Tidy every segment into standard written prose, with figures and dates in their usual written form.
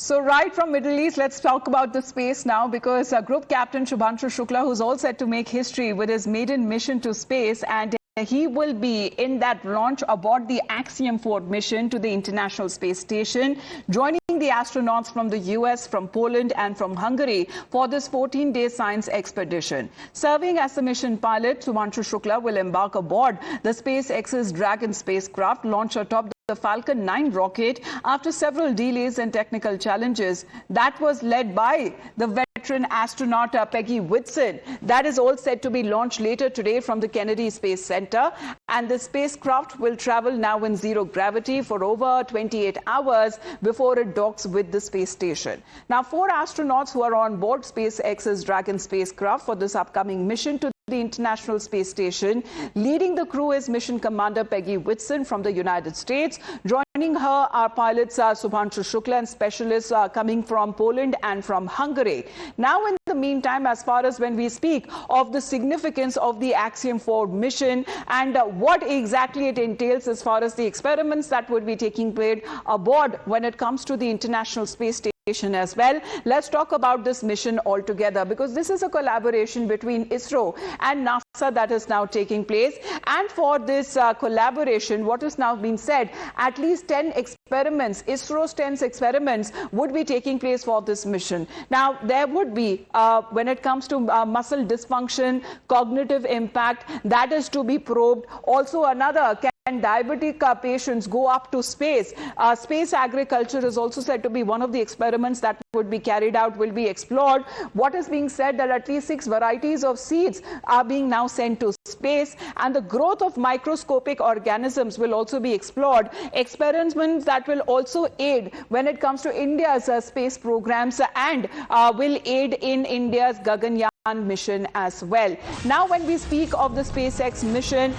So right from Middle East, let's talk about the space now, because Group Captain Shubhanshu Shukla, who's all set to make history with his maiden mission to space, and he will be in that launch aboard the Axiom 4 mission to the International Space Station, joining the astronauts from the US, from Poland and from Hungary for this 14-day science expedition. Serving as the mission pilot, Shubhanshu Shukla will embark aboard the SpaceX's Dragon spacecraft, launch atop the Falcon 9 rocket after several delays and technical challenges. That was led by the veteran astronaut Peggy Whitson. That is all set to be launched later today from the Kennedy Space Center. And the spacecraft will travel now in zero gravity for over 28 hours before it docks with the space station. Now, 4 astronauts who are on board SpaceX's Dragon spacecraft for this upcoming mission to the International Space Station. Leading the crew is Mission Commander Peggy Whitson from the United States. Joining her are pilots Shubhanshu Shukla and specialists coming from Poland and from Hungary. Now, in the meantime, as far as when we speak of the significance of the Axiom 4 mission and what exactly it entails as far as the experiments that would be taking place aboard when it comes to the International Space Station as well. Let's talk about this mission altogether, because this is a collaboration between ISRO and NASA that is now taking place. And for this collaboration, what is now being said, at least 10 experiments, ISRO's 10 experiments would be taking place for this mission. Now, there would be, when it comes to muscle dysfunction, cognitive impact, that is to be probed. Also, another, can diabetic patients go up to space? Space agriculture is also said to be one of the experiments that would be carried out, will be explored. What is being said that at least 6 varieties of seeds are being now sent to space, and the growth of microscopic organisms will also be explored. Experiments that will also aid when it comes to India's space programs and will aid in India's Gaganyaan mission as well. Now, when we speak of the SpaceX mission,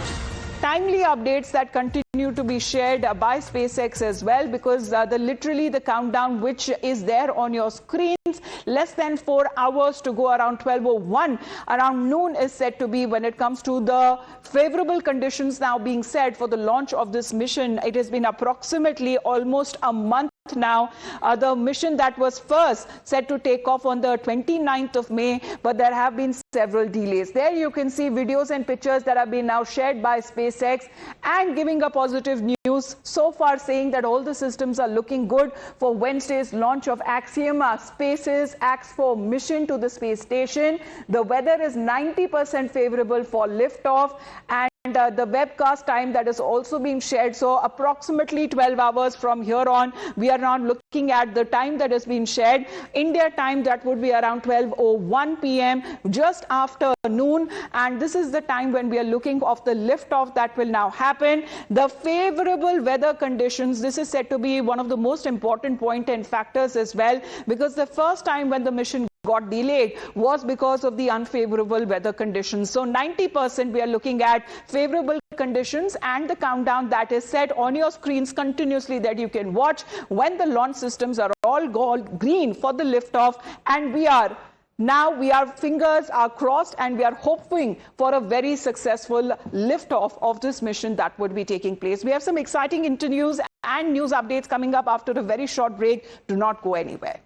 timely updates that continue to be shared by SpaceX as well, because literally the countdown which is there on your screens, less than 4 hours to go, around 12:01, around noon is said to be when it comes to the favorable conditions now being set for the launch of this mission. It has been approximately almost a month now. The mission that was first set to take off on the 29th of May, but there have been several delays. There you can see videos and pictures that have been now shared by SpaceX and giving a positive news so far, saying that all the systems are looking good for Wednesday's launch of Axiom Space's Ax-4 mission to the space station. The weather is 90% favorable for liftoff, and the webcast time that is also being shared. So approximately 12 hours from here on, we are now looking at the time that has been shared. India time, that would be around 12:01 p.m., just after noon. And this is the time when we are looking of the liftoff that will now happen. The favorable weather conditions, this is said to be one of the most important point and factors as well, because the first time when the mission got delayed was because of the unfavorable weather conditions. So 90% we are looking at favorable conditions, and the countdown that is set on your screens continuously that you can watch when the launch systems are all green for the liftoff. And our fingers are crossed, and we are hoping for a very successful liftoff of this mission that would be taking place. We have some exciting interviews and news updates coming up after a very short break. Do not go anywhere.